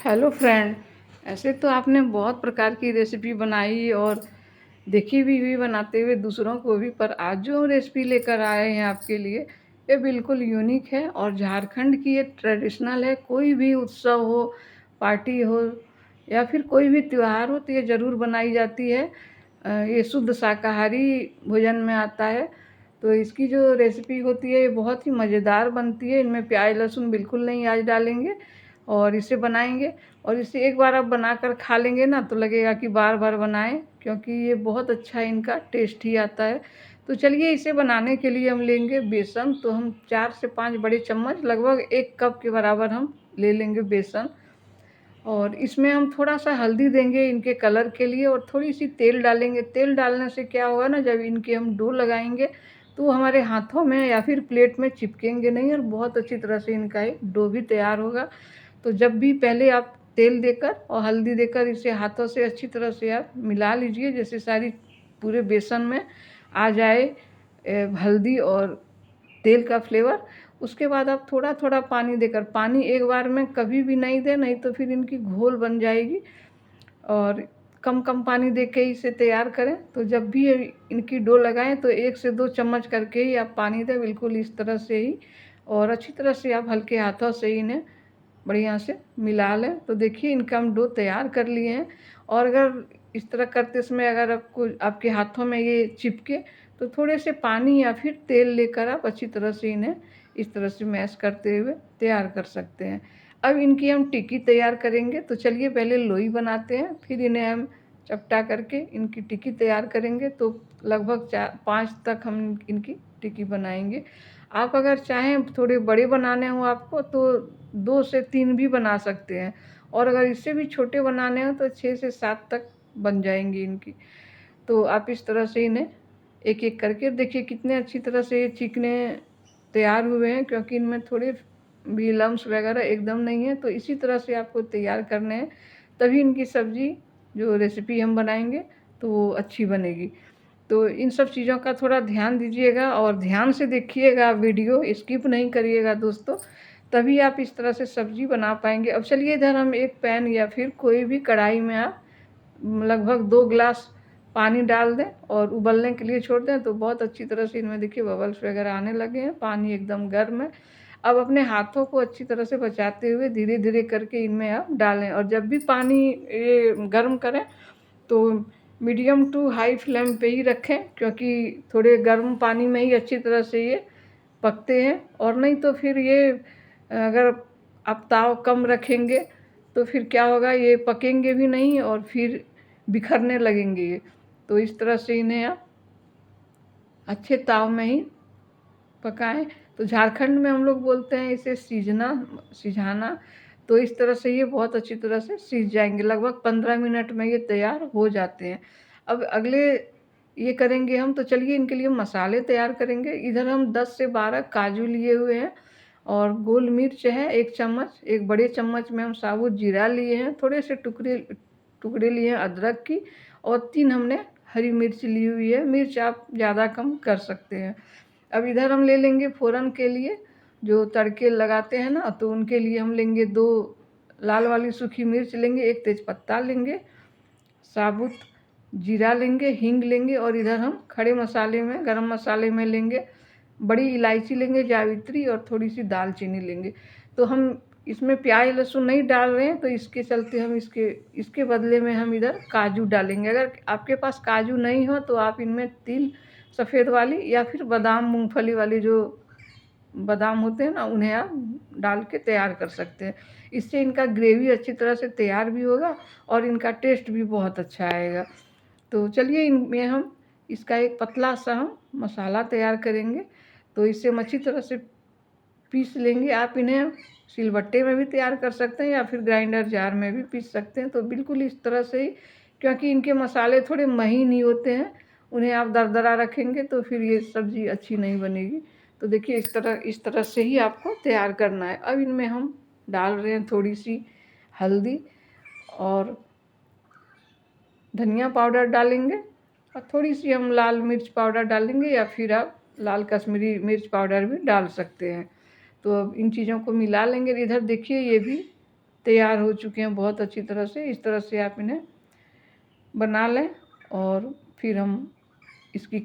Hello friend. ऐसे तो आपने बहुत प्रकार की रेसिपी बनाई और देखी भी बनाते हुए दूसरों को भी, पर आज जो हम रेसिपी लेकर आए हैं आपके लिए, ये बिल्कुल यूनिक है और झारखंड की ये ट्रेडिशनल है। कोई भी उत्सव हो, पार्टी हो या फिर कोई भी त्योहार हो तो ये ज़रूर बनाई जाती है। ये शुद्ध शाकाहारी भोजन में आता है। तो इसकी जो रेसिपी होती है ये बहुत ही मज़ेदार बनती है। इनमें प्याज लहसुन बिल्कुल नहीं आज डालेंगे और इसे बनाएंगे। और इसे एक बार आप बनाकर खा लेंगे ना तो लगेगा कि बार बार बनाएं, क्योंकि ये बहुत अच्छा इनका टेस्ट ही आता है। तो चलिए, इसे बनाने के लिए हम लेंगे बेसन। तो हम 4 से 5 बड़े चम्मच, लगभग 1 कप के बराबर हम ले लेंगे बेसन। और इसमें हम थोड़ा सा हल्दी देंगे इनके कलर के लिए और थोड़ी सी तेल डालेंगे। तेल डालने से क्या होगा ना, जब इनके हम डो लगाएंगे तो हमारे हाथों में या फिर प्लेट में चिपकेंगे नहीं और बहुत अच्छी तरह से इनका एक डो भी तैयार होगा। तो जब भी पहले आप तेल देकर और हल्दी देकर इसे हाथों से अच्छी तरह से आप मिला लीजिए, जैसे सारी पूरे बेसन में आ जाए हल्दी और तेल का फ्लेवर। उसके बाद आप थोड़ा थोड़ा पानी देकर, पानी एक बार में कभी भी नहीं दें, नहीं तो फिर इनकी घोल बन जाएगी। और कम कम पानी दे के इसे तैयार करें। तो जब भी इनकी डो लगाएं तो 1 से 2 चम्मच करके ही आप पानी दें, बिल्कुल इस तरह से ही। और अच्छी तरह से आप हल्के हाथों से इन्हें बढ़िया से मिला लें। तो देखिए, इनका हम डो तैयार कर लिए हैं। और अगर इस तरह करते समय अगर आपको आपके हाथों में ये चिपके तो थोड़े से पानी या फिर तेल लेकर आप अच्छी तरह से इन्हें इस तरह से मैश करते हुए तैयार कर सकते हैं। अब इनकी हम टिक्की तैयार करेंगे। तो चलिए, पहले लोई बनाते हैं, फिर इन्हें हम चपटा करके इनकी टिक्की तैयार करेंगे। तो लगभग 4-5 तक हम इनकी टिक्की बनाएंगे। आप अगर चाहें थोड़े बड़े बनाने हो आपको तो 2 से 3 भी बना सकते हैं। और अगर इससे भी छोटे बनाने हो तो 6 से 7 तक बन जाएंगी इनकी। तो आप इस तरह से इन्हें एक एक करके देखिए कितने अच्छी तरह से ये चिकने तैयार हुए हैं, क्योंकि इनमें थोड़े भी लम्स वगैरह एकदम नहीं है। तो इसी तरह से आपको तैयार करने हैं, तभी इनकी सब्ज़ी जो रेसिपी हम बनाएंगे तो वो अच्छी बनेगी। तो इन सब चीज़ों का थोड़ा ध्यान दीजिएगा और ध्यान से देखिएगा, वीडियो स्किप नहीं करिएगा दोस्तों, तभी आप इस तरह से सब्ज़ी बना पाएंगे। अब चलिए, इधर हम एक पैन या फिर कोई भी कढ़ाई में आप लगभग 2 गिलास पानी डाल दें और उबलने के लिए छोड़ दें। तो बहुत अच्छी तरह से इनमें देखिए बबल्स वगैरह आने लगे हैं, पानी एकदम गर्म है। अब अपने हाथों को अच्छी तरह से बचाते हुए धीरे धीरे करके इनमें आप डालें। और जब भी पानी ये गर्म करें तो मीडियम टू हाई फ्लेम पे ही रखें, क्योंकि थोड़े गर्म पानी में ही अच्छी तरह से ये पकते हैं। और नहीं तो फिर ये अगर आप ताव कम रखेंगे तो फिर क्या होगा, ये पकेंगे भी नहीं और फिर बिखरने लगेंगे ये। तो इस तरह से इन्हें आप अच्छे ताव में ही पकाएं। तो झारखंड में हम लोग बोलते हैं इसे सीझना, सिझाना। तो इस तरह से ये बहुत अच्छी तरह से सीझ जाएंगे, लगभग 15 मिनट में ये तैयार हो जाते हैं। अब अगले ये करेंगे हम। तो चलिए, इनके लिए मसाले तैयार करेंगे। इधर हम 10 से 12 काजू लिए हुए हैं और गोल मिर्च है 1 चम्मच। एक बड़े चम्मच में हम साबुत जीरा लिए हैं, थोड़े से टुकड़े टुकड़े लिए हैं अदरक की, और 3 हमने हरी मिर्च ली हुई है। मिर्च आप ज़्यादा कम कर सकते हैं। अब इधर हम ले लेंगे फ़ोरन के लिए, जो तड़के लगाते हैं ना, तो उनके लिए हम लेंगे 2 लाल वाली सूखी मिर्च लेंगे, 1 तेज़पत्ता लेंगे, साबुत जीरा लेंगे, हींग लेंगे, और इधर हम खड़े मसाले में, गरम मसाले में लेंगे बड़ी इलायची लेंगे, जावित्री, और थोड़ी सी दालचीनी लेंगे। तो हम इसमें प्याज लहसुन नहीं डाल रहे हैं, तो इसके चलते हम इसके बदले में हम इधर काजू डालेंगे। अगर आपके पास काजू नहीं हो तो आप इनमें तिल सफ़ेद वाली या फिर बादाम मूंगफली वाली जो बादाम होते हैं ना, उन्हें आप डाल के तैयार कर सकते हैं। इससे इनका ग्रेवी अच्छी तरह से तैयार भी होगा और इनका टेस्ट भी बहुत अच्छा आएगा। तो चलिए, इनमें हम इसका एक पतला सा हम मसाला तैयार करेंगे। तो इसे हम अच्छी तरह से पीस लेंगे। आप इन्हें सिलबट्टे में भी तैयार कर सकते हैं या फिर ग्राइंडर जार में भी पीस सकते हैं। तो बिल्कुल इस तरह से ही, क्योंकि इनके मसाले थोड़े महीन ही होते हैं, उन्हें आप दरदरा रखेंगे तो फिर ये सब्ज़ी अच्छी नहीं बनेगी। तो देखिए, इस तरह से ही आपको तैयार करना है। अब इनमें हम डाल रहे हैं थोड़ी सी हल्दी और धनिया पाउडर डालेंगे, और थोड़ी सी हम लाल मिर्च पाउडर डालेंगे, या फिर आप लाल कश्मीरी मिर्च पाउडर भी डाल सकते हैं। तो अब इन चीज़ों को मिला लेंगे। इधर देखिए, ये भी तैयार हो चुके हैं बहुत अच्छी तरह से। इस तरह से आप इन्हें बना लें और फिर हम इसकी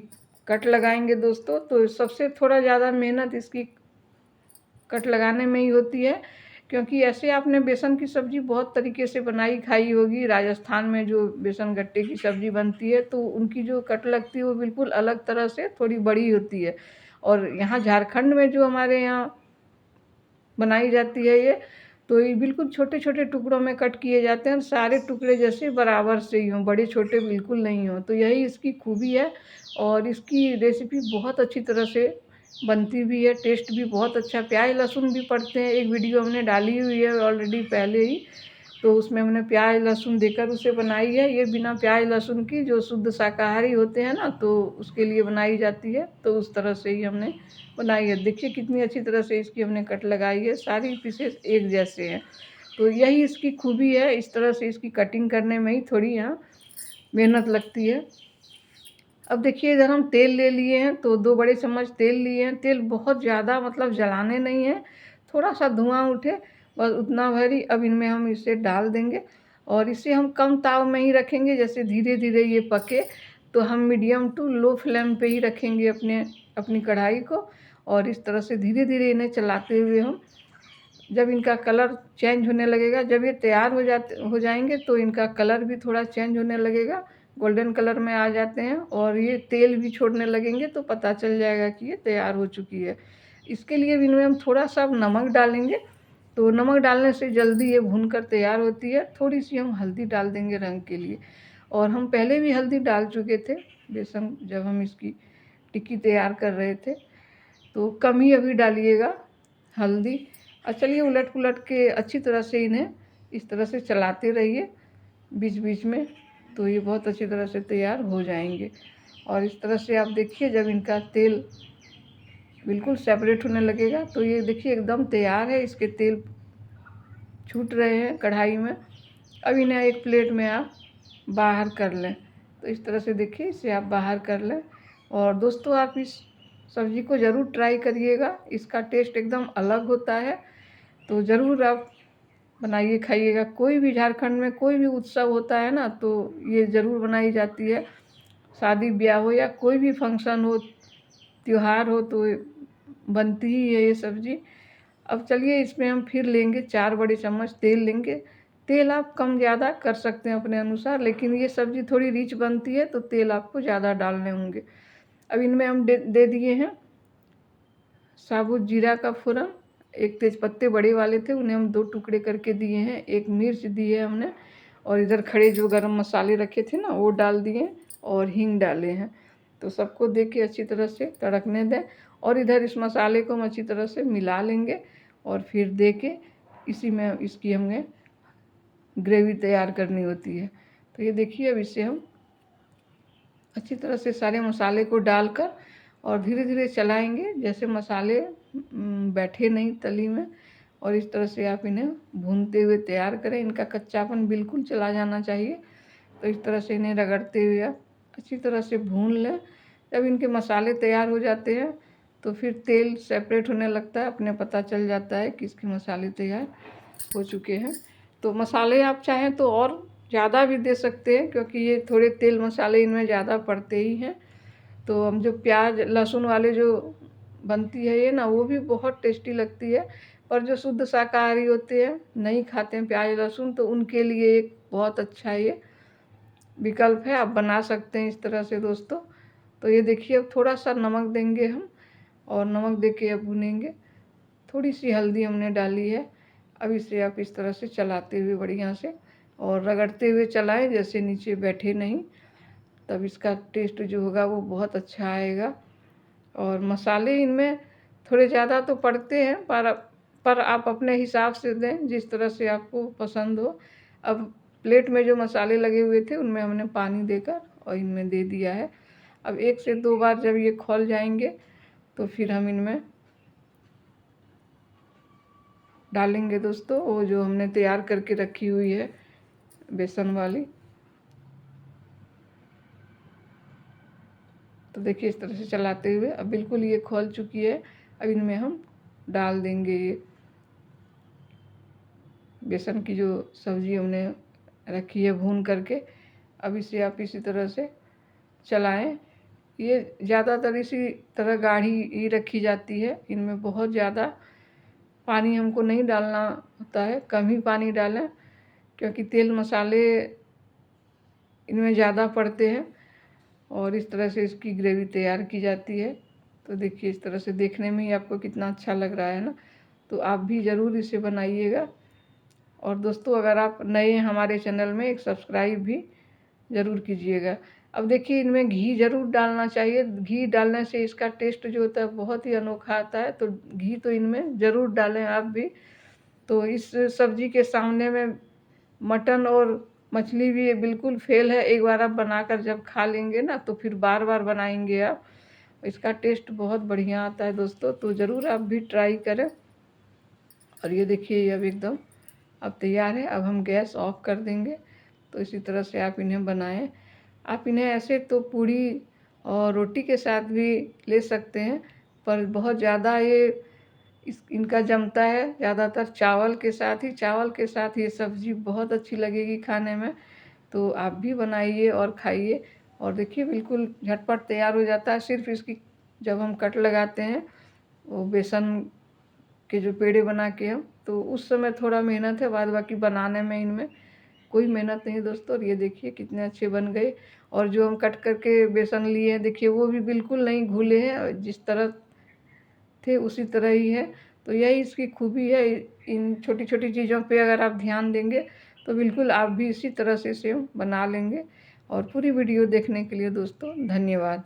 कट लगाएंगे दोस्तों। तो सबसे थोड़ा ज़्यादा मेहनत इसकी कट लगाने में ही होती है, क्योंकि ऐसे आपने बेसन की सब्ज़ी बहुत तरीके से बनाई खाई होगी। राजस्थान में जो बेसन गट्टे की सब्ज़ी बनती है तो उनकी जो कट लगती है वो बिल्कुल अलग तरह से थोड़ी बड़ी होती है, और यहाँ झारखंड में जो हमारे यहाँ बनाई जाती है ये, तो ये बिल्कुल छोटे छोटे टुकड़ों में कट किए जाते हैं, सारे टुकड़े जैसे बराबर से ही हों, बड़े छोटे बिल्कुल नहीं हों। तो यही इसकी खूबी है, और इसकी रेसिपी बहुत अच्छी तरह से बनती भी है, टेस्ट भी बहुत अच्छा। प्याज लहसुन भी पड़ते हैं, एक वीडियो हमने डाली हुई है ऑलरेडी पहले ही, तो उसमें हमने प्याज लहसुन देकर उसे बनाई है। ये बिना प्याज लहसुन की जो शुद्ध शाकाहारी होते हैं ना, तो उसके लिए बनाई जाती है, तो उस तरह से ही हमने बनाई है। देखिए कितनी अच्छी तरह से इसकी हमने कट लगाई है, सारी पीसेस एक जैसे हैं। तो यही इसकी खूबी है, इस तरह से इसकी कटिंग करने में ही थोड़ी यहाँ मेहनत लगती है। अब देखिए इधर हम तेल ले लिए हैं, तो 2 बड़े चम्मच तेल लिए हैं। तेल बहुत ज़्यादा मतलब जलाने नहीं है, थोड़ा सा धुआं उठे बस उतना भर ही। अब इनमें हम इसे डाल देंगे और इसे हम कम ताव में ही रखेंगे, जैसे धीरे धीरे ये पके तो हम मीडियम टू लो फ्लेम पे ही रखेंगे अपनी कढ़ाई को, और इस तरह से धीरे धीरे इन्हें चलाते हुए हम, जब इनका कलर चेंज होने लगेगा, जब ये तैयार हो जाएंगे तो इनका कलर भी थोड़ा चेंज होने लगेगा, गोल्डन कलर में आ जाते हैं और ये तेल भी छोड़ने लगेंगे, तो पता चल जाएगा कि ये तैयार हो चुकी है। इसके लिए भी इनमें हम थोड़ा सा नमक डालेंगे, तो नमक डालने से जल्दी ये भूनकर तैयार होती है। थोड़ी सी हम हल्दी डाल देंगे रंग के लिए, और हम पहले भी हल्दी डाल चुके थे बेसन जब हम इसकी टिक्की तैयार कर रहे थे, तो कम ही अभी डालिएगा हल्दी। और चलिए उलट पुलट के अच्छी तरह से इन्हें इस तरह से चलाते रहिए बीच बीच में, तो ये बहुत अच्छी तरह से तैयार हो जाएंगे। और इस तरह से आप देखिए जब इनका तेल बिल्कुल सेपरेट होने लगेगा तो ये देखिए एकदम तैयार है, इसके तेल छूट रहे हैं कढ़ाई में। अब इन्हें एक प्लेट में आप बाहर कर लें, तो इस तरह से देखिए इसे आप बाहर कर लें। और दोस्तों आप इस सब्ज़ी को ज़रूर ट्राई करिएगा, इसका टेस्ट एकदम अलग होता है, तो ज़रूर आप बनाइए खाइएगा। कोई भी झारखंड में कोई भी उत्सव होता है ना, तो ये ज़रूर बनाई जाती है, शादी ब्याह हो या कोई भी फंक्शन हो, त्योहार हो, तो बनती ही है ये सब्ज़ी। अब चलिए इसमें हम फिर लेंगे 4 बड़े चम्मच तेल लेंगे। तेल आप कम ज़्यादा कर सकते हैं अपने अनुसार, लेकिन ये सब्ज़ी थोड़ी रिच बनती है तो तेल आपको ज़्यादा डालने होंगे। अब इनमें हम दे दिए हैं साबुत जीरा का फ़ोरन, एक तेज़पत्ते बड़े वाले थे उन्हें हम 2 टुकड़े करके दिए हैं, एक मिर्च दी है हमने, और इधर खड़े जो गरम मसाले रखे थे ना वो डाल दिए, और हींग डाले हैं। तो सबको दे के अच्छी तरह से तड़कने दें, और इधर इस मसाले को हम अच्छी तरह से मिला लेंगे, और फिर दे के इसी में इसकी हमें ग्रेवी तैयार करनी होती है। तो ये देखिए अब इसे हम अच्छी तरह से सारे मसाले को डालकर और धीरे धीरे चलाएंगे, जैसे मसाले बैठे नहीं तली में, और इस तरह से आप इन्हें भूनते हुए तैयार करें। इनका कच्चापन बिल्कुल चला जाना चाहिए, तो इस तरह से इन्हें रगड़ते हुए आप अच्छी तरह से भून लें। जब इनके मसाले तैयार हो जाते हैं तो फिर तेल सेपरेट होने लगता है, अपने पता चल जाता है कि इसके मसाले तैयार हो चुके हैं। तो मसाले आप चाहें तो और ज़्यादा भी दे सकते हैं, क्योंकि ये थोड़े तेल मसाले इनमें ज़्यादा पड़ते ही हैं। तो हम जो प्याज लहसुन वाले जो बनती है ये ना, वो भी बहुत टेस्टी लगती है, पर जो शुद्ध शाकाहारी होते हैं नहीं खाते हैं प्याज लहसुन, तो उनके लिए एक बहुत अच्छा ये विकल्प है, आप बना सकते हैं इस तरह से दोस्तों। तो ये देखिए अब थोड़ा सा नमक देंगे हम, और नमक दे के अब भुनेंगे। थोड़ी सी हल्दी हमने डाली है। अब इसे आप इस तरह से चलाते हुए बढ़िया से और रगड़ते हुए चलाएं, जैसे नीचे बैठे नहीं, तब इसका टेस्ट जो होगा वो बहुत अच्छा आएगा। और मसाले इनमें थोड़े ज़्यादा तो पड़ते हैं, पर आप अपने हिसाब से दें जिस तरह से आपको पसंद हो। अब प्लेट में जो मसाले लगे हुए थे उनमें हमने पानी देकर और इनमें दे दिया है। अब 1 से 2 बार जब ये खौल जाएंगे तो फिर हम इनमें डालेंगे दोस्तों वो जो हमने तैयार करके रखी हुई है बेसन वाली। तो देखिए इस तरह से चलाते हुए अब बिल्कुल ये खौल चुकी है। अब इनमें हम डाल देंगे ये बेसन की जो सब्ज़ी हमने रखी है भून करके, अब इसे आप इसी तरह से चलाएं। ये ज़्यादातर इसी तरह गाढ़ी ही रखी जाती है, इनमें बहुत ज़्यादा पानी हमको नहीं डालना होता है, कम ही पानी डालें क्योंकि तेल मसाले इनमें ज़्यादा पड़ते हैं और इस तरह से इसकी ग्रेवी तैयार की जाती है। तो देखिए इस तरह से देखने में ही आपको कितना अच्छा लग रहा है ना, तो आप भी ज़रूर इसे बनाइएगा। और दोस्तों अगर आप नए हैं हमारे चैनल में, एक सब्सक्राइब भी ज़रूर कीजिएगा। अब देखिए इनमें घी ज़रूर डालना चाहिए, घी डालने से इसका टेस्ट जो होता है बहुत ही अनोखा आता है, तो घी तो इनमें ज़रूर डालें आप भी। तो इस सब्ज़ी के सामने में मटन और मछली भी बिल्कुल फेल है। एक बार आप बनाकर जब खा लेंगे ना तो फिर बार बार बनाएंगे आप, इसका टेस्ट बहुत बढ़िया आता है दोस्तों, तो ज़रूर आप भी ट्राई करें। और ये देखिए अब एकदम अब तैयार है। अब हम गैस ऑफ कर देंगे। तो इसी तरह से आप इन्हें बनाएं। आप इन्हें ऐसे तो पूड़ी और रोटी के साथ भी ले सकते हैं, पर बहुत ज़्यादा ये इनका जमता है ज़्यादातर चावल के साथ ही। चावल के साथ ये सब्ज़ी बहुत अच्छी लगेगी खाने में, तो आप भी बनाइए और खाइए। और देखिए बिल्कुल झटपट तैयार हो जाता है। सिर्फ इसकी जब हम कट लगाते हैं वो बेसन के जो पेड़े बना के हम, तो उस समय थोड़ा मेहनत है, बाद बाकी बनाने में इनमें कोई मेहनत नहीं दोस्तों। और ये देखिए कितने अच्छे बन गए। और जो हम कट करके बेसन लिए हैं देखिए वो भी बिल्कुल नहीं घुले हैं, जिस तरह थे उसी तरह ही है। तो यही इसकी खूबी है, इन छोटी छोटी चीज़ों पे अगर आप ध्यान देंगे तो बिल्कुल आप भी इसी तरह से सेम बना लेंगे। और पूरी वीडियो देखने के लिए दोस्तों धन्यवाद।